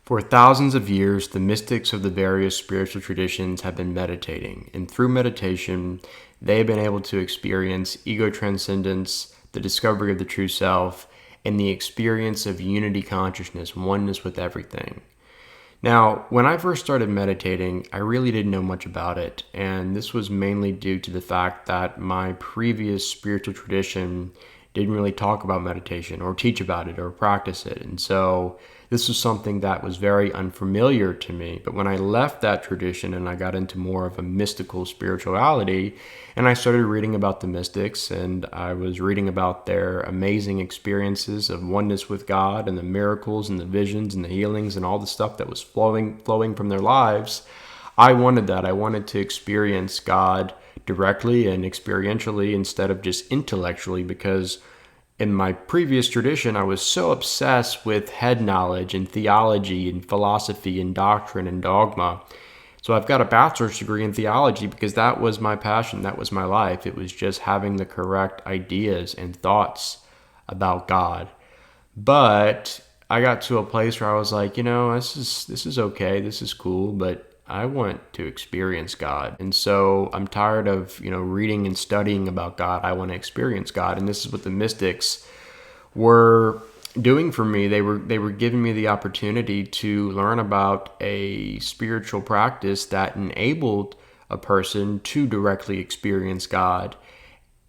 For thousands of years, the mystics of the various spiritual traditions have been meditating, and through meditation, they have been able to experience ego transcendence, the discovery of the true self, and the experience of unity consciousness, oneness with everything. Now, when I first started meditating, I really didn't know much about it, and this was mainly due to the fact that my previous spiritual tradition didn't really talk about meditation or teach about it or practice it. And so this was something that was very unfamiliar to me. But when I left that tradition and I got into more of a mystical spirituality, and I started reading about the mystics, and I was reading about their amazing experiences of oneness with God and the miracles and the visions and the healings and all the stuff that was flowing from their lives, I wanted that. I wanted to experience God directly and experientially instead of just intellectually, because in my previous tradition, I was so obsessed with head knowledge and theology and philosophy and doctrine and dogma. So I've got a bachelor's degree in theology because that was my passion. That was my life. It was just having the correct ideas and thoughts about God. But I got to a place where I was like, this is okay. This is cool, but I want to experience God. And so I'm tired of, reading and studying about God. I want to experience God. And this is what the mystics were doing for me. They were giving me the opportunity to learn about a spiritual practice that enabled a person to directly experience God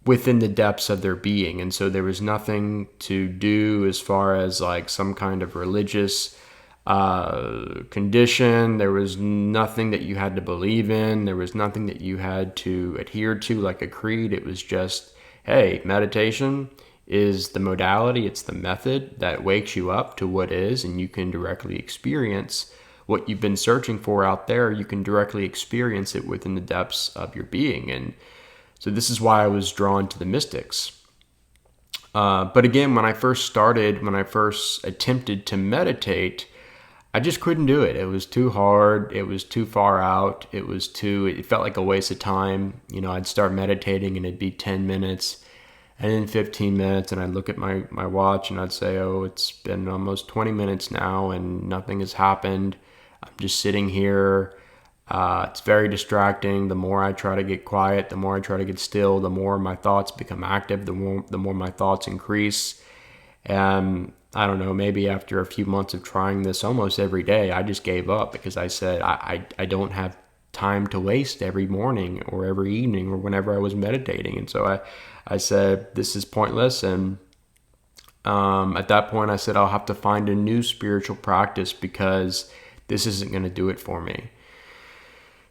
within the depths of their being. And so there was nothing to do as far as like some kind of religious condition. There was nothing that you had to believe in. There was nothing that you had to adhere to like a creed. It was just, hey, meditation is the modality, it's the method that wakes you up to what is, and you can directly experience what you've been searching for out there. You can directly experience it within the depths of your being. And so this is why I was drawn to the mystics. But again, when I first attempted to meditate, I just couldn't do it. It was too hard. It was too far out. It felt like a waste of time. I'd start meditating and it'd be 10 minutes and then 15 minutes. And I'd look at my watch and I'd say, oh, it's been almost 20 minutes now and nothing has happened. I'm just sitting here. It's very distracting. The more I try to get quiet, the more I try to get still, the more my thoughts become active, the more my thoughts increase. And I don't know, maybe after a few months of trying this almost every day, I just gave up because I said, I don't have time to waste every morning or every evening or whenever I was meditating. And so I said, this is pointless. And at that point, I said, I'll have to find a new spiritual practice because this isn't going to do it for me.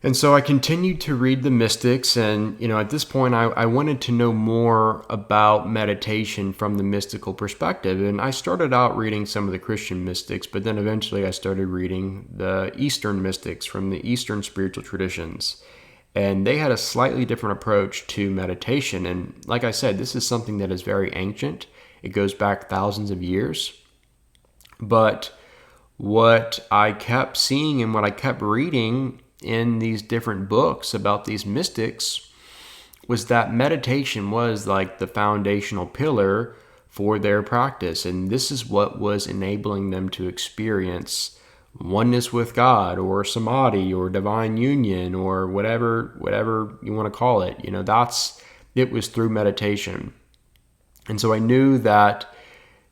And so I continued to read the mystics, and at this point I wanted to know more about meditation from the mystical perspective. And I started out reading some of the Christian mystics, but then eventually I started reading the Eastern mystics from the Eastern spiritual traditions. And they had a slightly different approach to meditation. And like I said, this is something that is very ancient. It goes back thousands of years. But what I kept seeing and what I kept reading in these different books about these mystics was that meditation was like the foundational pillar for their practice. And this is what was enabling them to experience oneness with God or samadhi or divine union or whatever you want to call it. It was through meditation. And so I knew that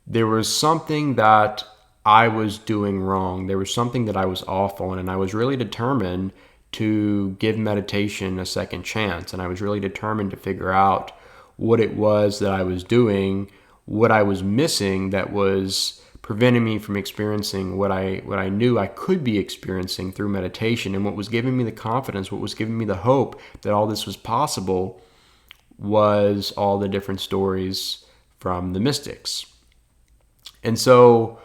there was something that I was doing wrong. There was something that I was off on, and I was really determined to give meditation a second chance. And I was really determined to figure out what it was that I was doing, what I was missing that was preventing me from experiencing what I knew I could be experiencing through meditation. And what was giving me the confidence, what was giving me the hope that all this was possible was all the different stories from the mystics. And so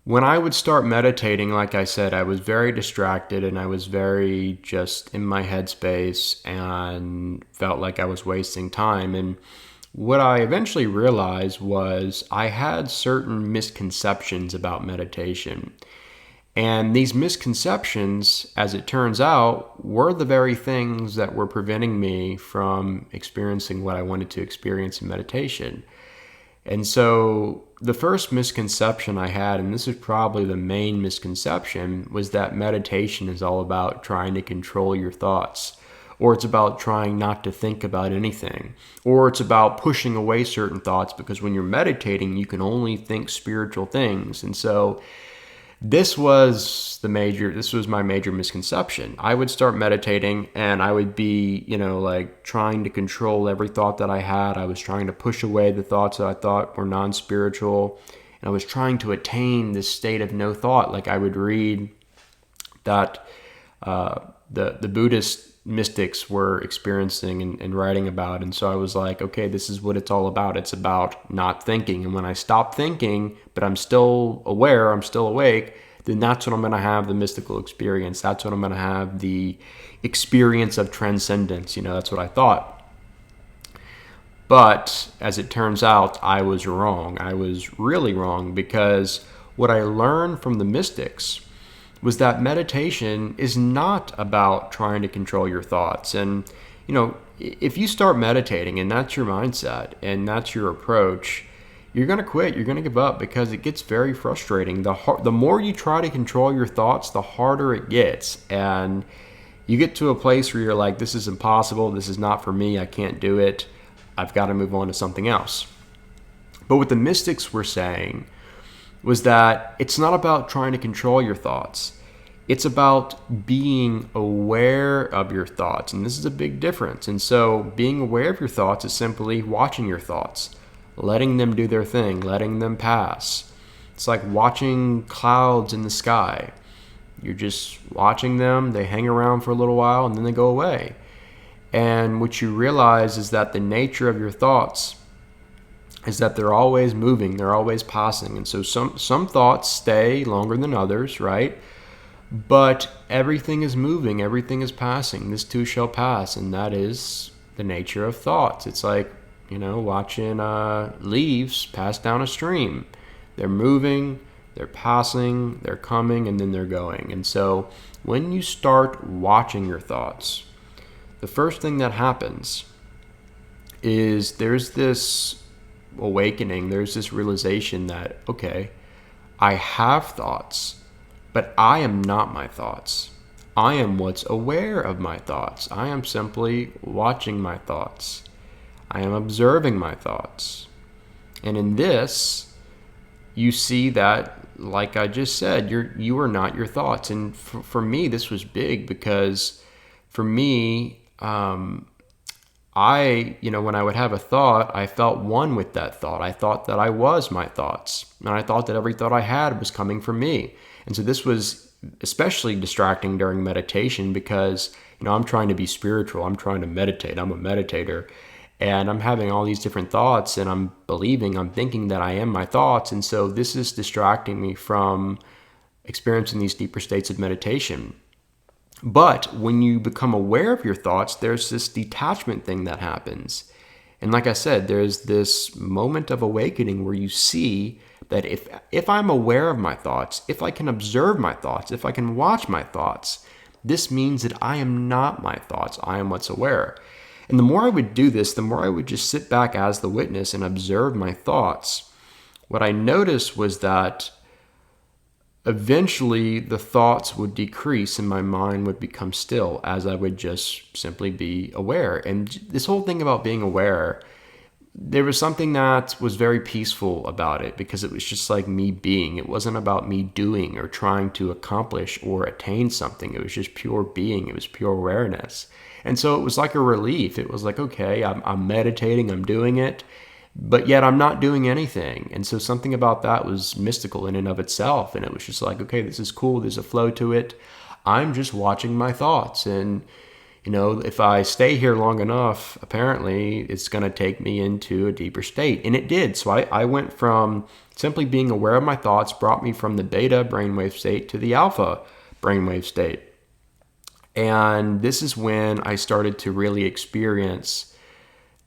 when I would start meditating, like I said, I was very distracted and I was very just in my headspace and felt like I was wasting time. And what I eventually realized was I had certain misconceptions about meditation. And these misconceptions, as it turns out, were the very things that were preventing me from experiencing what I wanted to experience in meditation. And so the first misconception I had, and this is probably the main misconception, was that meditation is all about trying to control your thoughts, or it's about trying not to think about anything, or it's about pushing away certain thoughts because when you're meditating, you can only think spiritual things. And so this was my major misconception. I would start meditating and I would be, like trying to control every thought that I had. I was trying to push away the thoughts that I thought were non-spiritual. And I was trying to attain this state of no thought. Like I would read that the Buddhist mystics were experiencing and writing about. And so I was like, okay, this is what it's all about. It's about not thinking. And when I stop thinking, but I'm still aware, I'm still awake, then that's when I'm going to have the mystical experience. That's when I'm going to have the experience of transcendence. That's what I thought. But as it turns out, I was wrong. I was really wrong, because what I learned from the mystics was that meditation is not about trying to control your thoughts. And, if you start meditating and that's your mindset and that's your approach, you're going to quit. You're going to give up because it gets very frustrating. The more you try to control your thoughts, the harder it gets. And you get to a place where you're like, this is impossible. This is not for me. I can't do it. I've got to move on to something else. But what the mystics were saying was that it's not about trying to control your thoughts. It's about being aware of your thoughts. And this is a big difference. And so being aware of your thoughts is simply watching your thoughts, letting them do their thing, letting them pass. It's like watching clouds in the sky. You're just watching them. They hang around for a little while and then they go away. And what you realize is that the nature of your thoughts is that they're always moving, they're always passing. And so some thoughts stay longer than others, right? But everything is moving, everything is passing. This too shall pass, and that is the nature of thoughts. It's like, watching leaves pass down a stream. They're moving, they're passing, they're coming, and then they're going. And so when you start watching your thoughts, the first thing that happens is there's this awakening, there's this realization that, okay, I have thoughts, but I am not my thoughts. I am what's aware of my thoughts. I am simply watching my thoughts. I am observing my thoughts. And in this, you see that, like I just said, you are not your thoughts. And for me, this was big because for me, when I would have a thought, I felt one with that thought. I thought that I was my thoughts. And I thought that every thought I had was coming from me. And so this was especially distracting during meditation because, I'm trying to be spiritual. I'm trying to meditate. I'm a meditator. And I'm having all these different thoughts and I'm thinking that I am my thoughts. And so this is distracting me from experiencing these deeper states of meditation. But when you become aware of your thoughts, there's this detachment thing that happens. And like I said, there's this moment of awakening where you see that if I'm aware of my thoughts, if I can observe my thoughts, if I can watch my thoughts, this means that I am not my thoughts. I am what's aware. And the more I would do this, the more I would just sit back as the witness and observe my thoughts. What I noticed was that eventually the thoughts would decrease and my mind would become still as I would just simply be aware. And this whole thing about being aware, there was something that was very peaceful about it because it was just like me being. It wasn't about me doing or trying to accomplish or attain something. It was just pure being. It was pure awareness. And so it was like a relief. It was like, okay, I'm meditating, I'm doing it, but yet I'm not doing anything. And so something about that was mystical in and of itself. And it was just like, okay, this is cool. There's a flow to it. I'm just watching my thoughts. And, if I stay here long enough, apparently it's going to take me into a deeper state. And it did. So I went from simply being aware of my thoughts, brought me from the beta brainwave state to the alpha brainwave state. And this is when I started to really experience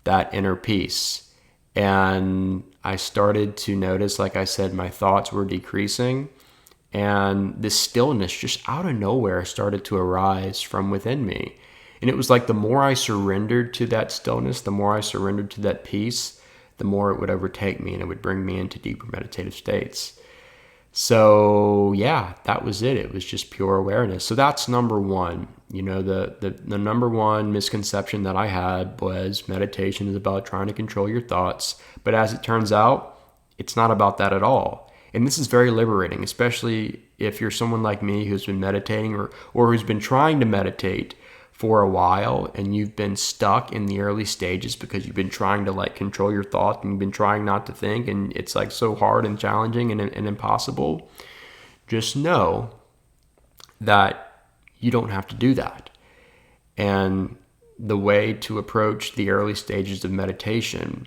that inner peace. And I started to notice, like I said, my thoughts were decreasing. And this stillness just out of nowhere started to arise from within me. And it was like the more I surrendered to that stillness, the more I surrendered to that peace, the more it would overtake me and it would bring me into deeper meditative states. So yeah, that was it. It was just pure awareness. So that's number one. The number one misconception that I had was meditation is about trying to control your thoughts. But as it turns out, it's not about that at all. And this is very liberating, especially if you're someone like me who's been meditating or who's been trying to meditate for a while and you've been stuck in the early stages because you've been trying to control your thoughts and you've been trying not to think, and it's so hard and challenging and impossible. Just know that you don't have to do that. And the way to approach the early stages of meditation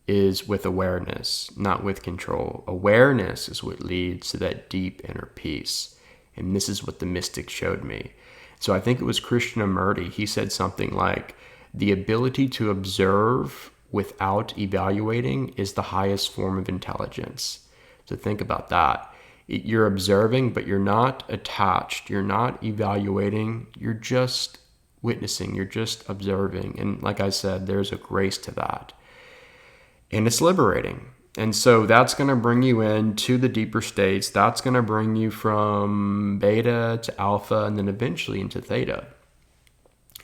is with awareness, not with control. Awareness is what leads to that deep inner peace. And this is what the mystics showed me. So I think it was Krishnamurti. He said something like, the ability to observe without evaluating is the highest form of intelligence. So think about that. You're observing, but you're not attached. You're not evaluating. You're just witnessing. You're just observing. And like I said, there's a grace to that. And it's liberating. And so that's going to bring you into the deeper states. That's going to bring you from beta to alpha and then eventually into theta.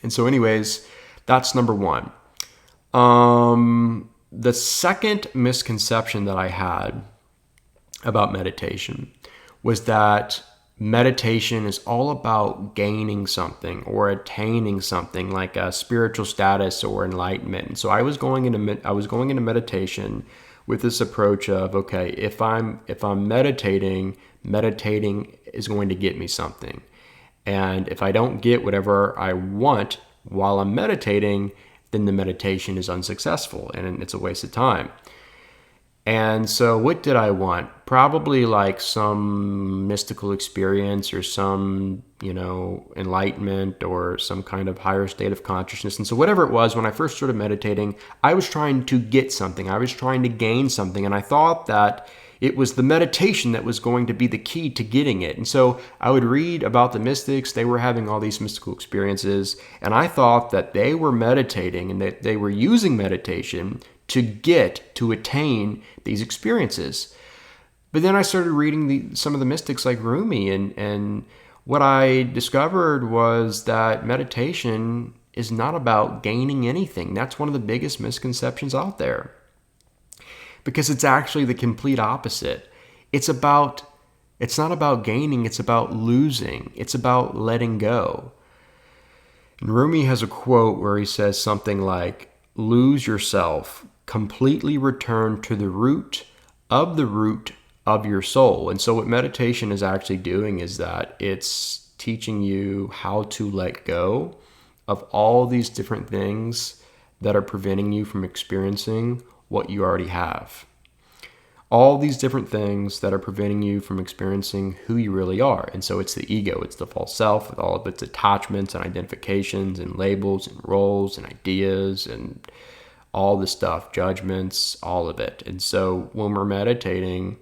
And so anyways, that's number one. The second misconception that I had about meditation was that meditation is all about gaining something or attaining something like a spiritual status or enlightenment. And so I was going into meditation with this approach of, okay, if I'm meditating is going to get me something. And if I don't get whatever I want while I'm meditating, then the meditation is unsuccessful and it's a waste of time. And so what did I want? Probably some mystical experience or some, enlightenment or some kind of higher state of consciousness. And so whatever it was, when I first started meditating, I was trying to get something. I was trying to gain something. And I thought that it was the meditation that was going to be the key to getting it. And so I would read about the mystics. They were having all these mystical experiences. And I thought that they were meditating and that they were using meditation to attain these experiences. But then I started reading some of the mystics like Rumi, and what I discovered was that meditation is not about gaining anything. That's one of the biggest misconceptions out there, because it's actually the complete opposite. It's not about gaining, it's about losing. It's about letting go. And Rumi has a quote where he says something like, lose yourself, completely return to the root of your soul. And so what meditation is actually doing is that it's teaching you how to let go of all these different things that are preventing you from experiencing what you already have. All these different things that are preventing you from experiencing who you really are. And so it's the ego, it's the false self with all of its attachments and identifications and labels and roles and ideas and all the stuff, judgments, all of it. And so when we're meditating,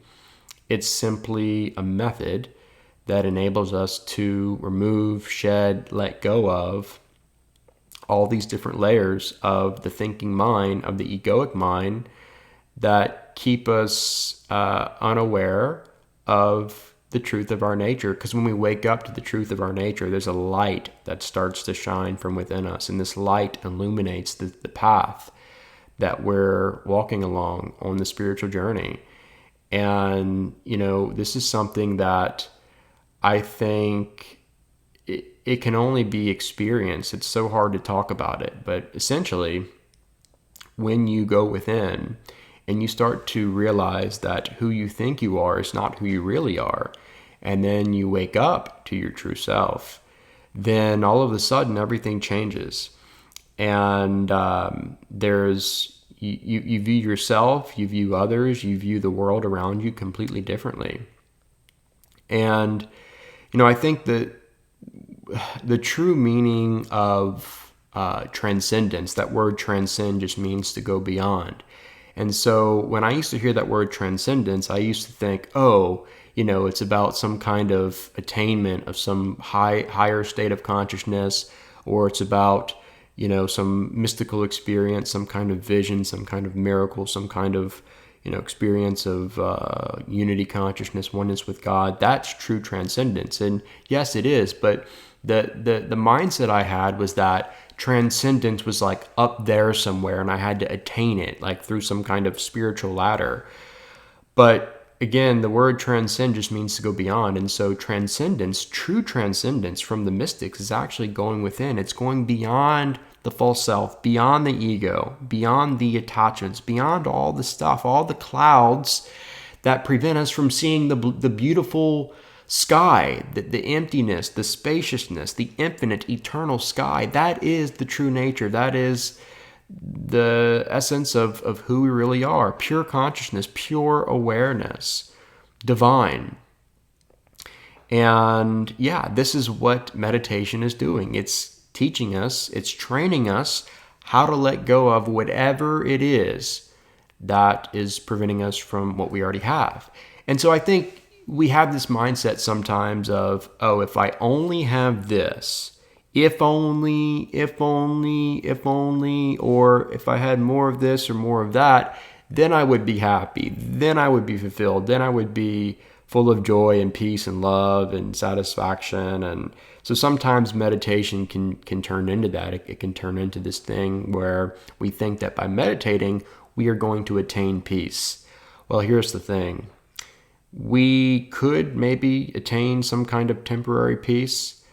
it's simply a method that enables us to remove, shed, let go of all these different layers of the thinking mind, of the egoic mind, that keep us unaware of the truth of our nature. Because when we wake up to the truth of our nature, there's a light that starts to shine from within us. And this light illuminates the path that we're walking along on the spiritual journey. And, this is something that I think it can only be experienced. It's so hard to talk about it. But essentially, when you go within and you start to realize that who you think you are is not who you really are, and then you wake up to your true self, then all of a sudden everything changes. And you view yourself, you view others, you view the world around you completely differently. And, I think that the true meaning of transcendence, that word transcend just means to go beyond. And so when I used to hear that word transcendence, I used to think, it's about some kind of attainment of some higher state of consciousness, or it's about, some mystical experience, some kind of vision, some kind of miracle, some kind of, experience of unity consciousness, oneness with God. That's true transcendence. And yes, it is. But the mindset I had was that transcendence was like up there somewhere and I had to attain it, like through some kind of spiritual ladder. But again, the word transcend just means to go beyond. And so transcendence, true transcendence from the mystics, is actually going within. It's going beyond the false self, beyond the ego, beyond the attachments, beyond all the stuff, all the clouds that prevent us from seeing the beautiful sky, the emptiness, the spaciousness, the infinite, eternal sky. That is the true nature. That is the essence of who we really are. Pure consciousness, pure awareness, divine. And yeah, this is what meditation is doing. It's teaching us, it's training us how to let go of whatever it is that is preventing us from what we already have. And so I think we have this mindset sometimes of, oh, if I only have this, if only, or if I had more of this or more of that, then I would be happy, then I would be fulfilled, then I would be full of joy and peace and love and satisfaction. And so sometimes meditation can turn into that. It can turn into this thing where we think that by meditating, we are going to attain peace. Well, here's the thing. We could maybe attain some kind of temporary peace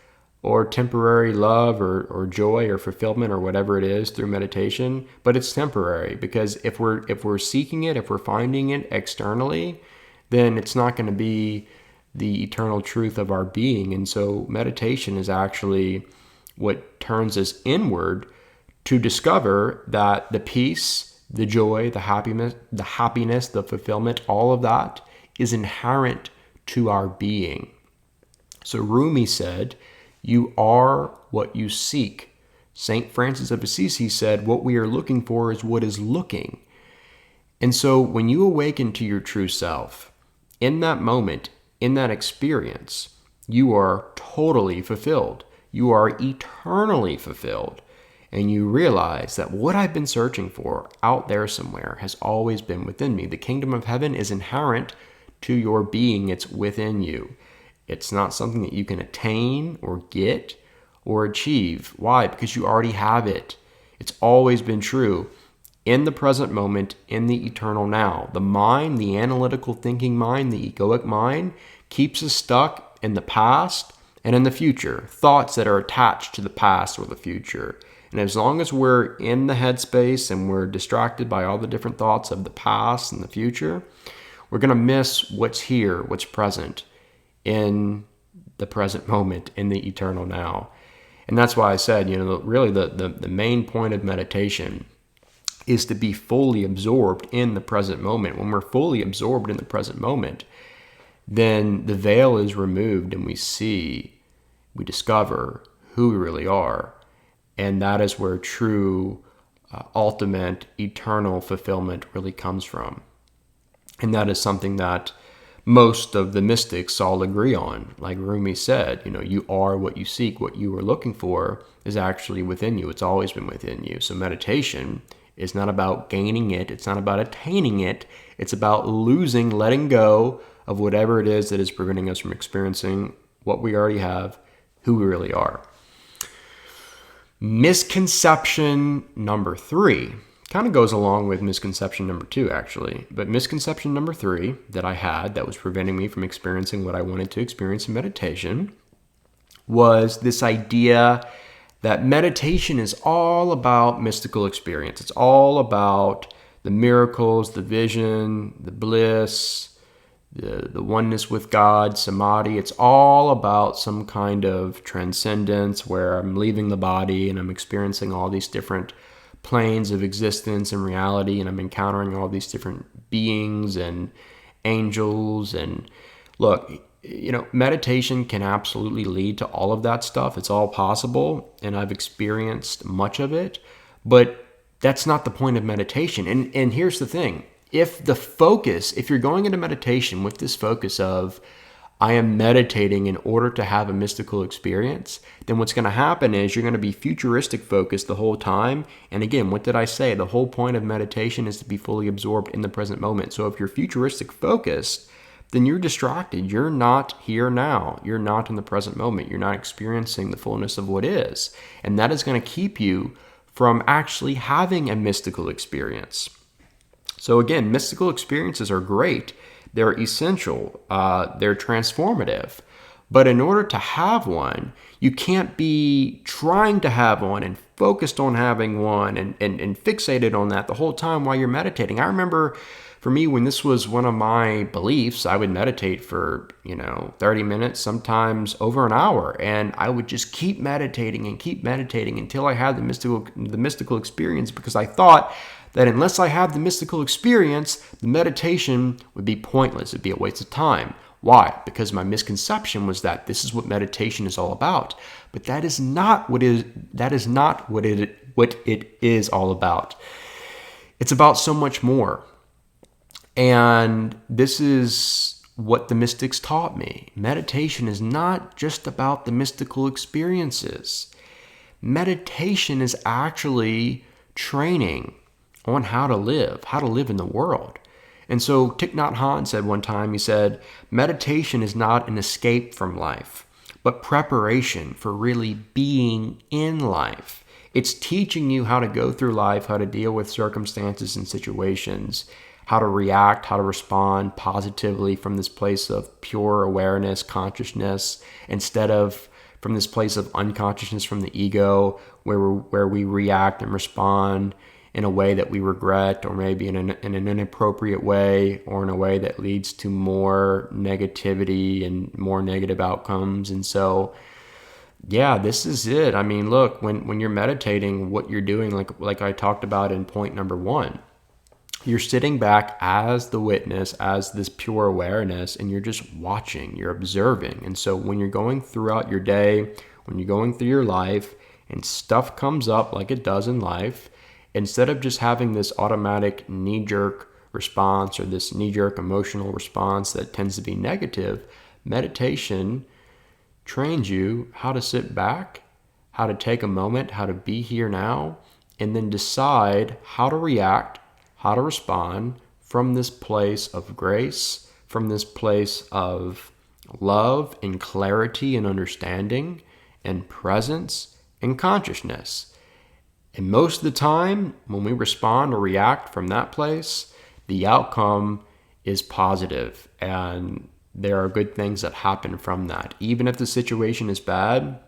or temporary love or joy or fulfillment or whatever it is through meditation, but it's temporary, because if we're seeking it, if we're finding it externally, then it's not going to be the eternal truth of our being. And so meditation is actually what turns us inward to discover that the peace, the joy, the happiness, the fulfillment, all of that is inherent to our being. So Rumi said, "You are what you seek." St. Francis of Assisi said, "What we are looking for is what is looking." And so when you awaken to your true self, in that moment, in that experience, you are totally fulfilled. You are eternally fulfilled. And you realize that what I've been searching for out there somewhere has always been within me. The kingdom of heaven is inherent to your being. It's within you. It's not something that you can attain or get or achieve. Why? Because you already have it. It's always been true. In the present moment, in the eternal now. The mind, the analytical thinking mind, the egoic mind, keeps us stuck in the past and in the future. Thoughts that are attached to the past or the future. And as long as we're in the headspace and we're distracted by all the different thoughts of the past and the future, we're going to miss what's here, what's present in the present moment, in the eternal now. And that's why I said, really the main point of meditation is to be fully absorbed in the present moment. When we're fully absorbed in the present moment, then the veil is removed and we discover who we really are. And that is where true, ultimate, eternal fulfillment really comes from. And that is something that most of the mystics all agree on. Like Rumi said, you are what you seek. What you are looking for is actually within you. It's always been within you. So meditation is not about gaining it. It's not about attaining it. It's about letting go of whatever it is that is preventing us from experiencing what we already have, who we really are. Misconception number 3 kind of goes along with misconception number 2, actually. But misconception number 3 that I had that was preventing me from experiencing what I wanted to experience in meditation was this idea that meditation is all about mystical experience. It's all about the miracles, the vision, the bliss, the oneness with God, samadhi. It's all about some kind of transcendence where I'm leaving the body and I'm experiencing all these different planes of existence and reality, and I'm encountering all these different beings and angels. And look, meditation can absolutely lead to all of that stuff. It's all possible, and I've experienced much of it, but that's not the point of meditation. And here's the thing. If you're going into meditation with this focus of, I am meditating in order to have a mystical experience, then what's going to happen is you're going to be futuristic focused the whole time. And again, what did I say? The whole point of meditation is to be fully absorbed in the present moment. So if you're futuristic focused, then you're distracted. You're not here now. You're not in the present moment. You're not experiencing the fullness of what is. And that is going to keep you from actually having a mystical experience. So again, mystical experiences are great. They're essential. They're transformative. But in order to have one, you can't be trying to have one and focused on having one and fixated on that the whole time while you're meditating. I remember for me, when this was one of my beliefs, I would meditate for, 30 minutes, sometimes over an hour. And I would just keep meditating until I had the mystical experience, because I thought that unless I have the mystical experience, the meditation would be pointless. It'd be a waste of time. Why? Because my misconception was that this is what meditation is all about. But that is not what it is all about. It's about so much more. And this is what the mystics taught me. Meditation is not just about the mystical experiences. Meditation is actually training on how to live in the world. And so Thich Nhat Hanh said one time, he said, meditation is not an escape from life, but preparation for really being in life. It's teaching you how to go through life, how to deal with circumstances and situations, how to react, how to respond positively from this place of pure awareness, consciousness, instead of from this place of unconsciousness from the ego, where we react and respond in a way that we regret, or maybe in an inappropriate way, or in a way that leads to more negativity and more negative outcomes. And so, yeah, this is it. I mean, look, when you're meditating, what you're doing, like I talked about in point number 1, you're sitting back as the witness, as this pure awareness, and you're just watching, you're observing. And so when you're going throughout your day, when you're going through your life, and stuff comes up like it does in life, instead of just having this automatic knee-jerk response or this knee-jerk emotional response that tends to be negative, meditation trains you how to sit back, how to take a moment, how to be here now, and then decide how to react, how to respond from this place of grace, from this place of love and clarity and understanding and presence and consciousness. And most of the time, when we respond or react from that place, the outcome is positive, and there are good things that happen from that. Even if the situation is bad,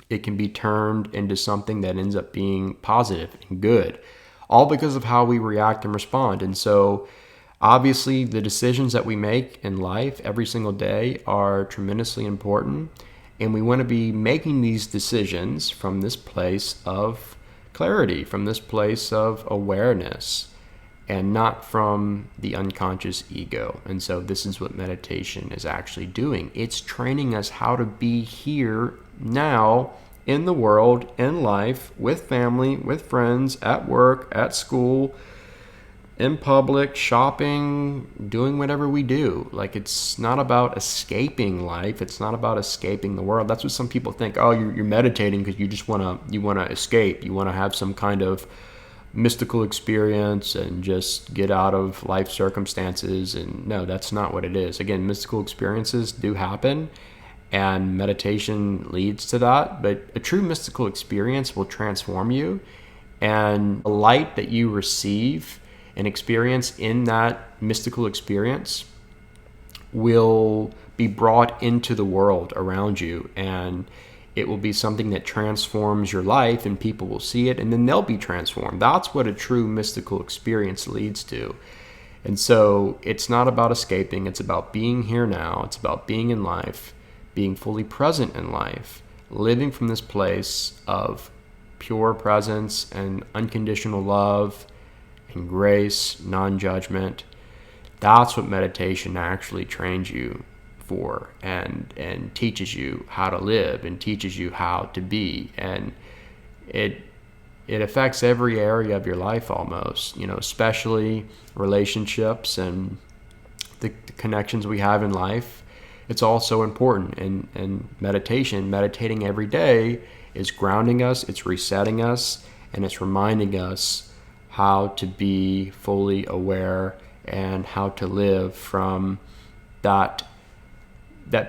it can be turned into something that ends up being positive and good, all because of how we react and respond. And so, obviously, the decisions that we make in life every single day are tremendously important, and we want to be making these decisions from this place of clarity, from this place of awareness, and not from the unconscious ego. And so this is what meditation is actually doing. It's training us how to be here now in the world, in life, with family, with friends, at work, at school, in public, shopping, doing whatever we do. Like, it's not about escaping life. It's not about escaping the world. That's what some people think. Oh, you're meditating because you want to escape. You want to have some kind of mystical experience and just get out of life circumstances. And no, that's not what it is. Again, mystical experiences do happen, and meditation leads to that. But a true mystical experience will transform you, and the light that you receive and experience in that mystical experience will be brought into the world around you, and it will be something that transforms your life, and people will see it and then they'll be transformed. That's what a true mystical experience leads to. And so it's not about escaping, it's about being here now, it's about being in life, being fully present in life, living from this place of pure presence and unconditional love and grace, non-judgment. That's what meditation actually trains you for, and teaches you how to live and teaches you how to be. And it affects every area of your life almost, especially relationships and the connections we have in life. it's also important. And meditating every day is grounding us, it's resetting us, and it's reminding us how to be fully aware and how to live from that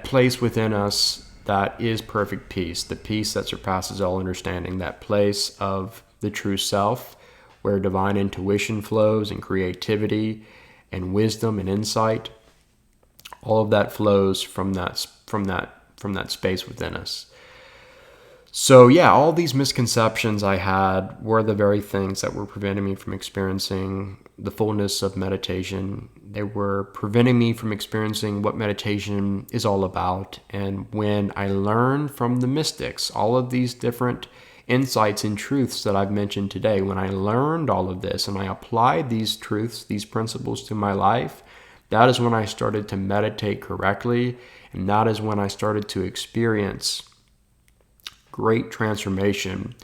place within us that is perfect peace, the peace that surpasses all understanding, that place of the true self where divine intuition flows and creativity and wisdom and insight. All of that flows from that space within us. So yeah, all these misconceptions I had were the very things that were preventing me from experiencing the fullness of meditation. They were preventing me from experiencing what meditation is all about. And when I learned from the mystics, all of these different insights and truths that I've mentioned today, when I learned all of this and I applied these truths, these principles to my life, that is when I started to meditate correctly. And that is when I started to experience great transformation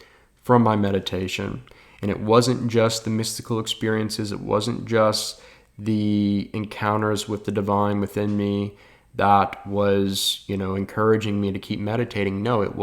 from my meditation. And it wasn't just the mystical experiences, it wasn't just the encounters with the divine within me that was, encouraging me to keep meditating. No, it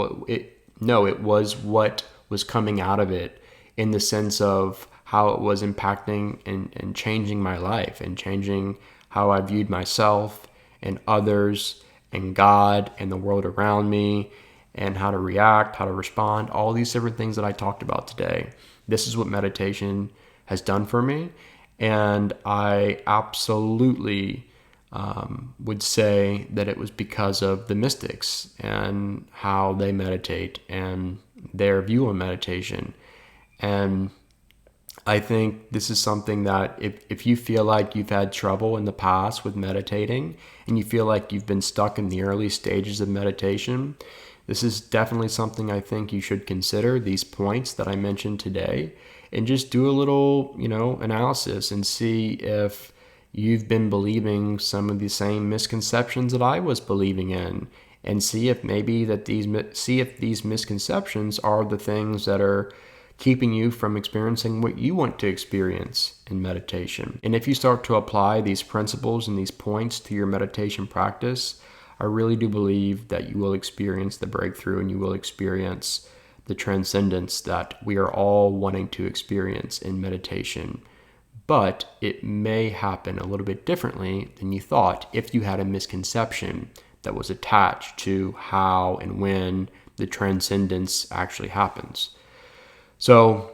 was what was coming out of it, in the sense of how it was impacting and changing my life and changing how I viewed myself and others and God and the world around me, and how to react, how to respond, all these different things that I talked about today. This is what meditation has done for me. And I absolutely would say that it was because of the mystics and how they meditate and their view on meditation. And I think this is something that if you feel like you've had trouble in the past with meditating and you feel like you've been stuck in the early stages of meditation, this is definitely something I think you should consider, these points that I mentioned today, and just do a little, analysis and see if you've been believing some of the same misconceptions that I was believing in, and see if these misconceptions are the things that are keeping you from experiencing what you want to experience in meditation. And if you start to apply these principles and these points to your meditation practice, I really do believe that you will experience the breakthrough and you will experience the transcendence that we are all wanting to experience in meditation. But it may happen a little bit differently than you thought if you had a misconception that was attached to how and when the transcendence actually happens. So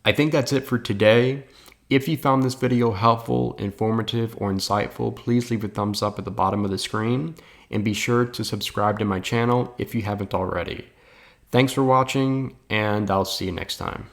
I think that's it for today. If you found this video helpful, informative, or insightful, please leave a thumbs up at the bottom of the screen and be sure to subscribe to my channel if you haven't already. Thanks for watching, and I'll see you next time.